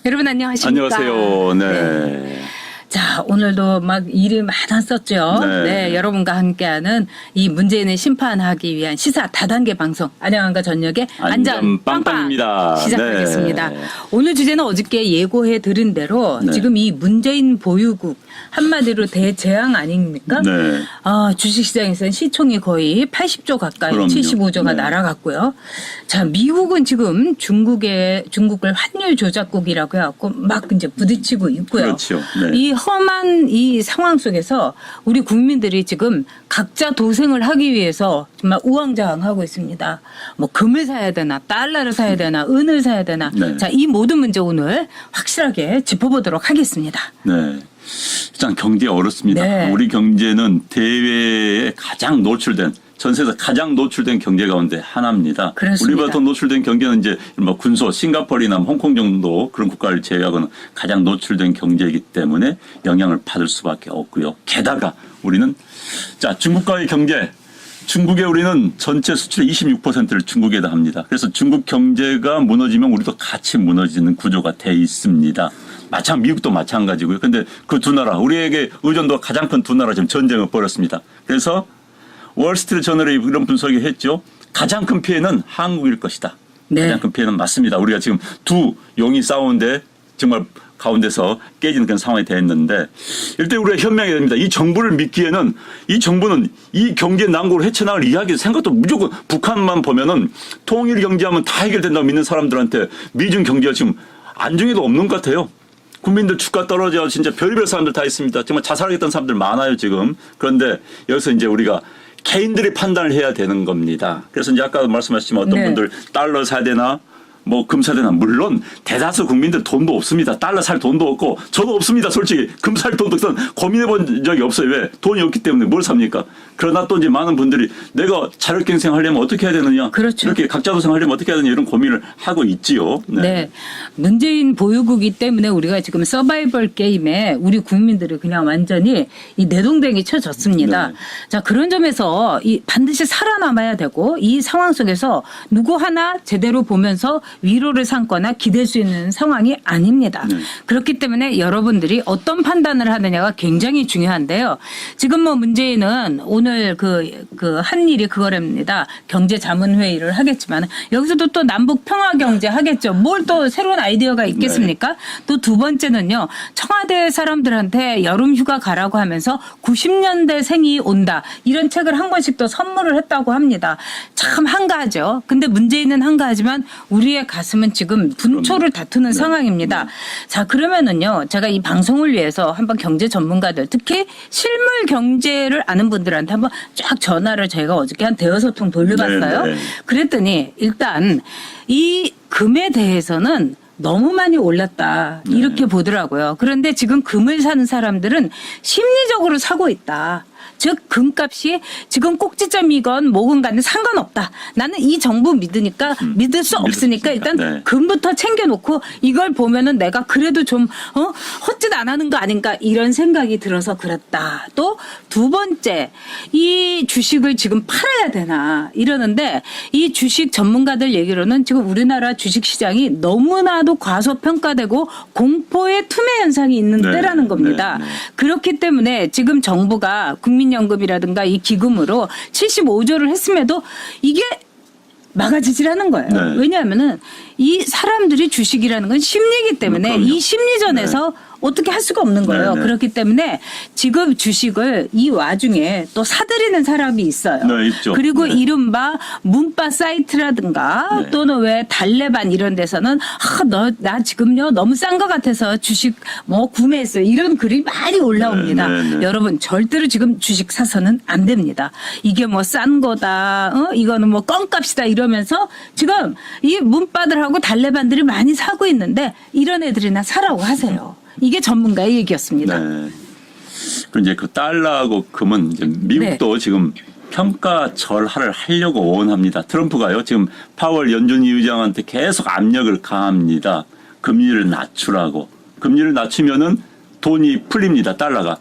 여러분 안녕하십니까? 안녕하세요. 네. 네. 자, 오늘도 막 일이 많았었죠. 네. 네, 여러분과 함께하는 이 문재인을 심판하기 위한 시사 다단계 방송 안녕한가 저녁에 안전 빵빵 빵빵입니다. 시작하겠습니다. 네. 오늘 주제는 어저께 예고해 드린 대로 네. 지금 이 문재인 보유국 한마디로 대재앙 아닙니까? 네. 아, 주식시장에서는 시총이 거의 80조 가까이 그럼요. 75조가 네. 날아갔고요. 자, 미국은 지금 중국을 환율 조작국이라고 해갖고 막 이제 부딪히고 있고요. 그렇죠. 네. 이 험한 이 상황 속에서 우리 국민들이 지금 각자 도생을 하기 위해서 정말 우왕좌왕하고 있습니다. 뭐 금을 사야 되나, 달러를 사야 되나, 은을 사야 되나. 네. 자, 이 모든 문제 오늘 확실하게 짚어보도록 하겠습니다. 네. 일단 경제 어렵습니다. 네. 우리 경제는 대외에 가장 노출된 전 세계에서 가장 노출된 경제 가운데 하나입니다. 그렇습니다. 우리보다 더 노출된 경제는 이제 뭐 군소, 싱가포르나 홍콩 정도 그런 국가를 제외하고는 가장 노출된 경제이기 때문에 영향을 받을 수밖에 없고요. 게다가 우리는 자 중국과의 경제. 중국에 우리는 전체 수출의 26%를 중국에다 합니다. 그래서 중국 경제가 무너지면 우리도 같이 무너지는 구조가 돼 있습니다. 미국도 마찬가지고요. 근데 그 두 나라, 우리에게 의존도가 가장 큰 두 나라 지금 전쟁을 벌였습니다. 그래서 월스트리트 저널이 이런 분석을 했죠. 가장 큰 피해는 한국일 것이다. 네. 가장 큰 피해는 맞습니다. 우리가 지금 두 용이 싸우는데 정말 가운데서 깨지는 그런 상황이 됐는데 일단 우리가 현명해야 됩니다. 이 정부를 믿기에는 이 정부는 이 경제 난국을 헤쳐나갈 이야기 생각도 무조건 북한만 보면은 통일 경제하면 다 해결된다고 믿는 사람들한테 미중 경제가 지금 안중에도 없는 것 같아요. 국민들 주가 떨어져 진짜 별의별 사람들 다 있습니다. 정말 자살하겠다는 사람들 많아요 지금. 그런데 여기서 이제 우리가 개인들이 판단을 해야 되는 겁니다. 그래서 이제 아까 말씀하셨지만 어떤 네. 분들 달러 사야 되나 뭐 금 사야 되나 물론 대다수 국민들 돈도 없습니다. 달러 살 돈도 없고 저도 없습니다. 솔직히 금 살 돈도 고민해 본 적이 없어요. 왜? 돈이 없기 때문에 뭘 삽니까? 그러나 또 이제 많은 분들이 내가 자력갱생 하려면 어떻게 해야 되느냐. 그렇죠. 이렇게 각자 도생하려면 어떻게 해야 되느냐 이런 고민을 하고 있지요. 네. 문재인 보유국이 때문에 우리가 지금 서바이벌 게임에 우리 국민들이 그냥 완전히 이 내동댕이 쳐졌습니다. 네. 자, 그런 점에서 이 반드시 살아남아야 되고 이 상황 속에서 누구 하나 제대로 보면서 위로를 삼거나 기댈 수 있는 상황이 아닙니다. 네. 그렇기 때문에 여러분들이 어떤 판단을 하느냐가 굉장히 중요한데요. 지금 뭐 문재인은 오늘 한 일이 그거랍니다. 경제자문회의를 하겠지만 여기서도 또 남북 평화경제 하겠죠. 뭘 또 새로운 아이디어가 있겠습니까? 또 두 번째는요. 청와대 사람들한테 여름휴가 가라고 하면서 90년대 생이 온다. 이런 책을 한 권씩 또 선물을 했다고 합니다. 참 한가하죠. 근데 문재인은 한가하지만 우리의 가슴은 지금 분초를 다투는 상황입니다. 자, 그러면은요. 제가 이 방송을 위해서 한번 경제 전문가들 특히 실물 경제를 아는 분들한테 한번 쫙 전화를 제가 어저께 한 대여섯 통 돌려봤어요. 네, 네. 그랬더니 일단 이 금에 대해서는 너무 많이 올랐다 이렇게 보더라고요. 그런데 지금 금을 사는 사람들은 심리적으로 사고 있다. 즉 금값이 지금 꼭지점이건 뭐건 간에 상관없다. 나는 이 정부 믿으니까 믿을 수 없으니까 일단 네. 금부터 챙겨놓고 이걸 보면은 내가 그래도 좀 헛짓 안 하는 거 아닌가 이런 생각이 들어서 그랬다. 또 두 번째 이 주식을 지금 팔아야 되나 이러는데 이 주식 전문가들 얘기로는 지금 우리나라 주식시장이 너무나도 과소평가되고 공포의 투매 현상이 있는 네. 때라는 겁니다. 네. 네. 그렇기 때문에 지금 정부가 국민연금이라든가 이 기금으로 75조를 했음에도 이게 막아지지라는 거예요. 네. 왜냐하면은 이 사람들이 주식이라는 건 심리이기 때문에 그럼요. 이 심리전에서 어떻게 할 수가 없는 거예요. 네, 네. 그렇기 때문에 지금 주식을 이 와중에 또 사들이는 사람이 있어요. 네, 있죠. 그리고 네. 이른바 문바 사이트라든가 네. 또는 왜 달래반 이런 데서는 나 지금요 너무 싼 것 같아서 주식 뭐 구매했어요. 이런 글이 많이 올라옵니다. 네, 네, 네. 여러분 절대로 지금 주식 사서는 안 됩니다. 이게 뭐 싼 거다. 이거는 뭐 껌값이다 이러면서 지금 이 문바들하고 달래반들이 많이 사고 있는데 이런 애들이나 사라고 하세요. 이게 전문가의 얘기였습니다. 네. 그 이제 그 달러하고 금은 이제 미국도 네. 지금 평가 절하를 하려고 원합니다. 트럼프가요 지금 파월 연준위 의장한테 계속 압력을 가합니다. 금리를 낮추라고. 금리를 낮추면은 돈이 풀립니다. 달러가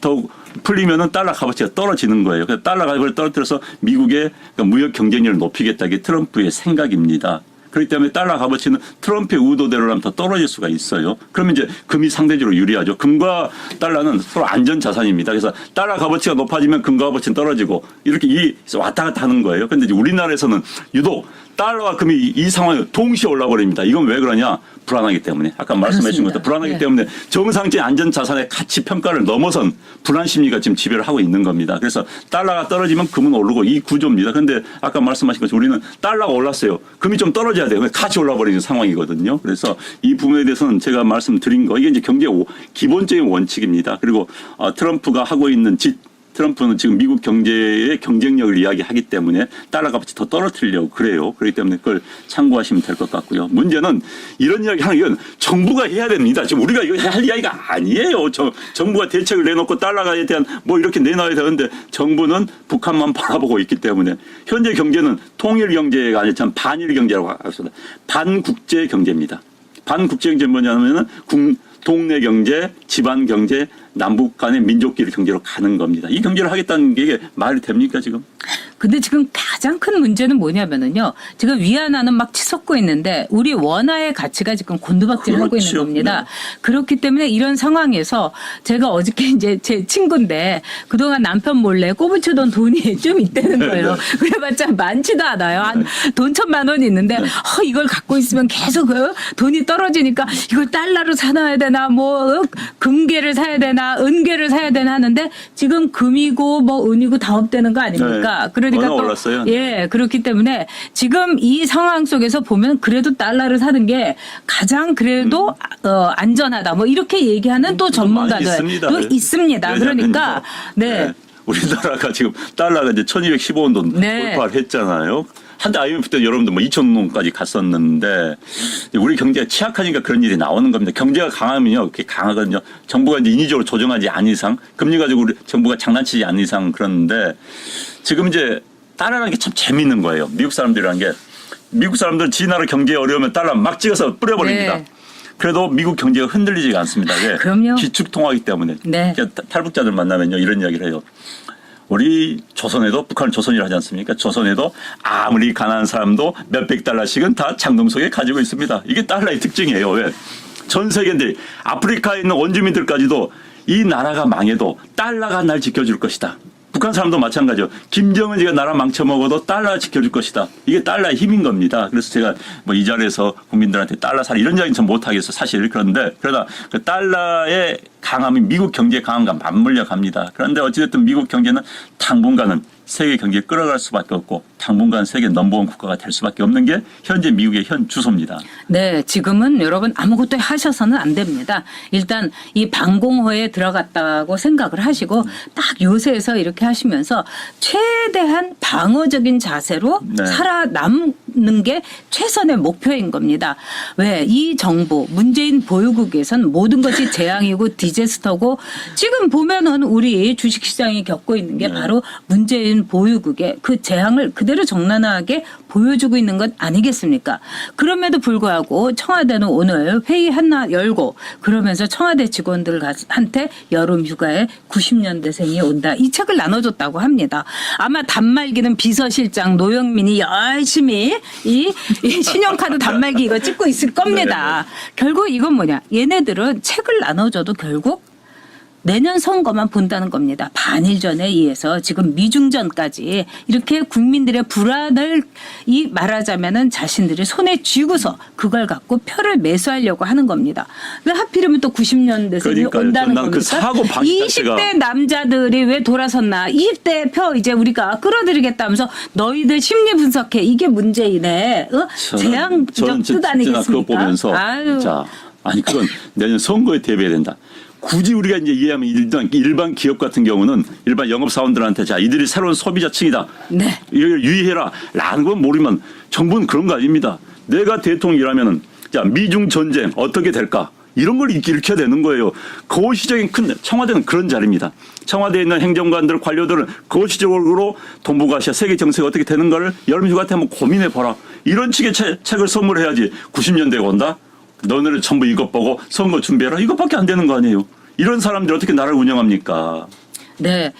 더 풀리면은 달러 값어치가 떨어지는 거예요. 그래서 달러 값을 떨어뜨려서 미국의 무역 경쟁력을 높이겠다. 이게 트럼프의 생각입니다. 그렇기 때문에 달러 값어치는 트럼프의 의도대로라면 더 떨어질 수가 있어요. 그러면 이제 금이 상대적으로 유리하죠. 금과 달러는 서로 안전 자산입니다. 그래서 달러 값어치가 높아지면 금과 값어치는 떨어지고 이렇게 왔다 갔다 하는 거예요. 그런데 이제 우리나라에서는 유독 달러와 금이 이 상황에 동시에 올라버립니다. 이건 왜 그러냐? 불안하기 때문에. 아까 말씀해 주신 것도 불안하기 네. 때문에 정상적인 안전자산의 가치 평가를 넘어선 불안 심리가 지금 지배를 하고 있는 겁니다. 그래서 달러가 떨어지면 금은 오르고 이 구조입니다. 그런데 아까 말씀하신 것처럼 우리는 달러가 올랐어요. 금이 좀 떨어져야 돼요. 같이 올라버리는 상황이거든요. 그래서 이 부분에 대해서는 제가 말씀드린 거 이게 이제 경제 기본적인 원칙입니다. 그리고 트럼프가 하고 있는 트럼프는 지금 미국 경제의 경쟁력을 이야기하기 때문에 달러 값이 더 떨어뜨리려고 그래요. 그렇기 때문에 그걸 참고하시면 될 것 같고요. 문제는 이런 이야기 하는 건 정부가 해야 됩니다. 지금 우리가 이거 할 이야기가 아니에요. 정부가 대책을 내놓고 달러에 대한 뭐 이렇게 내놔야 되는데 정부는 북한만 바라보고 있기 때문에 현재 경제는 통일 경제가 아니라 참 반일 경제라고 합니다. 반국제 경제입니다. 반국제 경제는 뭐냐면은 동네 경제, 지방 경제, 남북 간의 민족끼리 경제로 가는 겁니다. 이 경제를 하겠다는 게 이게 말이 됩니까 지금? 근데 지금 가장 큰 문제는 뭐냐면은요. 지금 위안화는 막 치솟고 있는데 우리 원화의 가치가 지금 곤두박질하고 있는 그렇죠. 겁니다. 그렇기 때문에 이런 상황에서 제가 어저께 이제 제 친구인데 그동안 남편 몰래 꼬부치던 돈이 좀 있다는 거예요. 그래봤자 많지도 않아요. 한 돈 1,000만 원 있는데 이걸 갖고 있으면 계속 돈이 떨어지니까 이걸 달러로 사놔야 되나 뭐 금괴를 사야 되나 은괴를 사야 되나 하는데 지금 금이고 뭐 은이고 다 없다는 거 아닙니까? 네. 그러니까 또 올랐어요. 예, 그렇기 때문에 지금 이 상황 속에서 보면 그래도 달러를 사는 게 가장 그래도 안전하다. 뭐 이렇게 얘기하는 또 전문가들도 있습니다. 그러니까 네. 우리나라가 지금 달러가 이제 1,215원 네. 돌파를 했잖아요. 한때 IMF 때 여러분들 뭐 2,000원까지 갔었는데 우리 경제가 취약하니까 그런 일이 나오는 겁니다. 경제가 강하면요, 그렇게 강하거든요. 정부가 이제 인위적으로 조정하지 않은 이상, 금리 가지고 우리 정부가 장난치지 않는 이상 그러는데 지금 이제 달러라는 게 참 재밌는 거예요. 미국 사람들이라는 게 미국 사람들 지 나라 경제에 어려우면 달러 막 찍어서 뿌려버립니다. 네. 그래도 미국 경제가 흔들리지가 않습니다. 왜? 그럼요. 기축통화이기 때문에. 네. 그러니까 탈북자들 만나면요 이런 이야기를 해요. 우리 조선에도 북한은 조선이라 하지 않습니까? 조선에도 아무리 가난한 사람도 몇백 달러씩은 다 장동석에 가지고 있습니다. 이게 달러의 특징이에요. 왜? 전 세계인데 아프리카에 있는 원주민들까지도 이 나라가 망해도 달러가 날 지켜줄 것이다. 북한 사람도 마찬가지요. 김정은이가 나라 망쳐먹어도 달러 지켜줄 것이다. 이게 달러의 힘인 겁니다. 그래서 제가 뭐 이 자리에서 국민들한테 달러 사라 이런 이야기는 전 못하겠어 사실. 그런데 그러다 그 달러의 강함이 미국 경제의 강함과 맞물려 갑니다. 그런데 어찌됐든 미국 경제는 당분간은 세계 경제에 끌어갈 수밖에 없고 당분간 세계 넘버원 국가가 될 수밖에 없는 게 현재 미국의 현 주소입니다. 네, 지금은 여러분 아무것도 하셔서는 안 됩니다. 일단 이 방공호에 들어갔다고 생각을 하시고 딱 요새에서 이렇게 하시면서 최대한 방어적인 자세로 네. 살아남는 게 최선의 목표인 겁니다. 왜? 이 정부 문재인 보유국에선 모든 것이 재앙이고 디제스터고 지금 보면은 우리 주식시장이 겪고 있는 게 바로 문재인 보유국의 그 재앙을 그대로 적나라하게 보여주고 있는 것 아니겠습니까? 그럼에도 불구하고 청와대는 오늘 회의 하나 열고 그러면서 청와대 직원들한테 여름 휴가에 90년대생이 온다. 이 책을 나눠줬다고 합니다. 아마 단말기는 비서실장 노영민이 열심히 이 신용카드 단말기 이거 찍고 있을 겁니다. 결국 이건 뭐냐. 얘네들은 책을 나눠줘도 결국 내년 선거만 본다는 겁니다. 반일전에 의해서 지금 미중전까지 이렇게 국민들의 불안을 말하자면은 자신들이 손에 쥐고서 그걸 갖고 표를 매수하려고 하는 겁니다. 왜 하필이면 또 90년대생이 온다는 겁니까? 그 사고 방식 20대 남자들이 왜 돌아섰나? 20대 표 이제 우리가 끌어들이겠다면서 너희들 심리 분석해. 이게 문재인의 재앙적 뜻 아니겠습니까? 그거 보면서 아니 그건 내년 선거에 대비해야 된다. 굳이 우리가 이제 이해하면 일반 기업 같은 경우는 일반 영업사원들한테 자 이들이 새로운 소비자층이다. 네. 이걸 유의해라. 라는 건 모르면 정부는 그런 거 아닙니다. 내가 대통령이라면은 자 미중 전쟁 어떻게 될까? 이런 걸 일으켜야 되는 거예요. 거시적인 큰 청와대는 그런 자리입니다. 청와대에 있는 행정관들 관료들은 거시적으로 동북아시아 세계 정세가 어떻게 되는가를 여름 휴가 때 한번 고민해 봐라. 이런 식의 책을 선물해야지 90년대가 온다? 너네를 전부 이것 보고 선거 준비해라. 이것밖에 안 되는 거 아니에요. 이런 사람들이 어떻게 나라를 운영합니까? 네,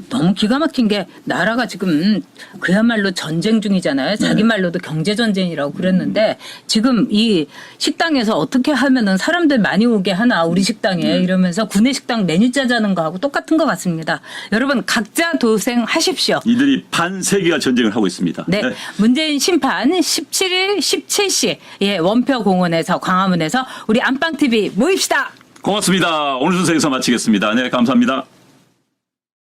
너무 기가 막힌 게 나라가 지금 그야말로 전쟁 중이잖아요. 자기 말로도 경제 전쟁이라고 그랬는데 지금 이 식당에서 어떻게 하면은 사람들 많이 오게 하나 우리 식당에 이러면서 구내 식당 메뉴 짜자는 거하고 똑같은 것 같습니다. 여러분 각자 도생하십시오. 이들이 반세기가 전쟁을 하고 있습니다. 네, 문재인 심판 17일 17시 예, 원표공원에서 광화문에서 우리 안방TV 모입시다. 고맙습니다. 오늘 순서 여기서 마치겠습니다. 네, 감사합니다.